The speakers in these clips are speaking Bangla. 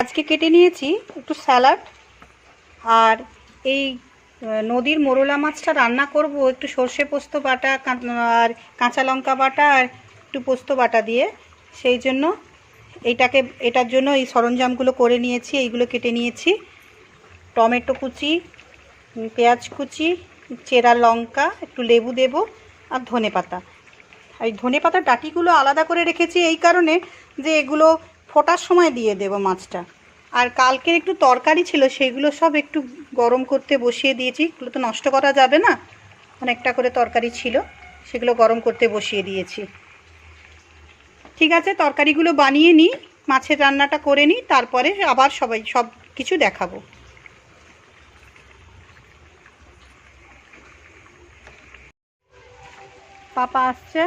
আজকে কেটে নিয়েছি একটু স্যালাড, আর এই নদীর মোরলা মাছটা রান্না করব একটু সর্ষে পোস্ত বাটা আর কাঁচা লঙ্কা বাটা আর একটু পোস্ত বাটা দিয়ে। সেই জন্য এটার জন্য এই সরঞ্জামগুলো করে নিয়েছি। এইগুলো কেটে নিয়েছি, টমেটো কুচি, পেঁয়াজ কুচি, চেরা লঙ্কা, একটু লেবু দেব আর ধনেপাতা। এই ধনেপাতার ডাঁটিগুলো আলাদা করে রেখেছি এই কারণে যে এগুলো ফোটার সময় দিয়ে দেব মাছটা। আর কালকের একটু তরকারি ছিল, সেগুলো সব একটু গরম করতে বসিয়ে দিয়েছি। এগুলো তো নষ্ট করা যাবে না, অনেকটা করে তরকারি ছিল, সেগুলো গরম করতে বসিয়ে দিয়েছি। ঠিক আছে, তরকারিগুলো বানিয়ে নিই, মাছের রান্নাটা করে নিই, তারপরে আবার সব কিছু দেখাবো। পাপা আসছে,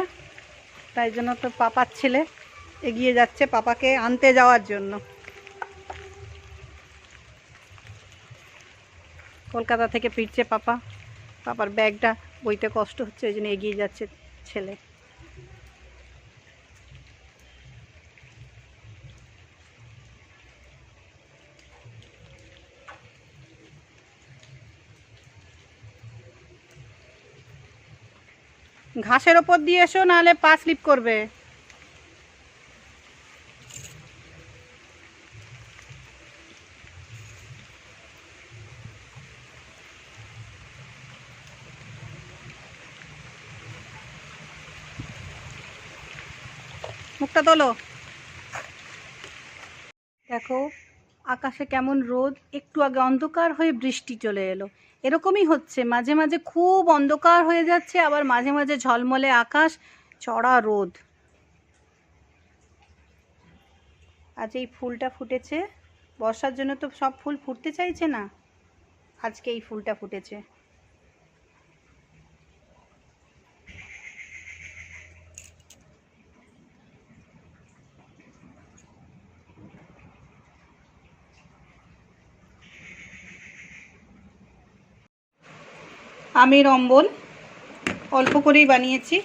তাই জন্য তো পাপার ছেলে এগিয়ে যাচ্ছে পাপাকে আনতে যাওয়ার জন্য। কলকাতা থেকে ফিরছে পাপা, পাপার ব্যাগটা বইতে কষ্ট হচ্ছে, ওই জন্য এগিয়ে যাচ্ছে ছেলে। ঘাসের ওপর দিয়ে এসো, নাহলে পা স্লিপ করবে। মুখটা তোলো। দেখো আকাশে কেমন রোদ, একটু আগে অন্ধকার হয়ে বৃষ্টি চলে এলো। এরকমই হচ্ছে, মাঝে মাঝে খুব অন্ধকার হয়ে যাচ্ছে, আবার মাঝে মাঝে ঝলমলে আকাশ, চড়া রোদ। আজ এই ফুলটা ফুটেছে, বর্ষার জন্য তো সব ফুল ফুটতে চাইছে না, আজকে এই ফুলটা ফুটেছে। আমের অম্বল অল্প করেই বানিয়েছি।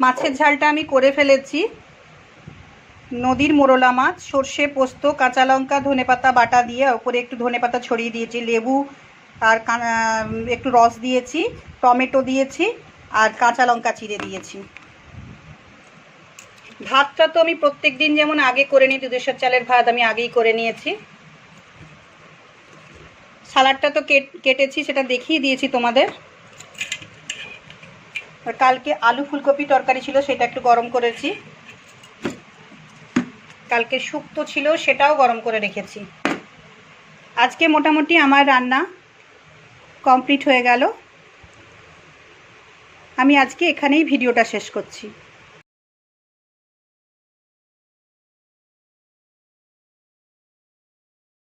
মাছের ঝালটা আমি করে ফেলেছি। নদীর মোরলা মাছ, সর্ষে পোস্ত কাঁচা লঙ্কা ধনেপাতা বাটা দিয়ে, ওপরে একটু ধনেপাতা ছড়িয়ে দিয়েছি, লেবু আর একটু রস দিয়েছি, টমেটো দিয়েছি আর কাঁচা লঙ্কা চিড়ে দিয়েছি। ভাতটা তো আমি প্রত্যেক দিন যেমন আগে করে নিই, দুধেশ্বর চালের ভাত আমি আগেই করে নিয়েছি। সালাডটা তো কেটেছি, সেটা দেখিয়ে দিয়েছি তোমাদের। আর কালকে আলু ফুলকপি তরকারি ছিল, সেটা একটু গরম করেছি। কালকে শুক্তো ছিল, সেটাও গরম করে রেখেছি। আজকে মোটামুটি আমার রান্না কমপ্লিট হয়ে গেল। আমি আজকে এখানেই ভিডিওটা শেষ করছি।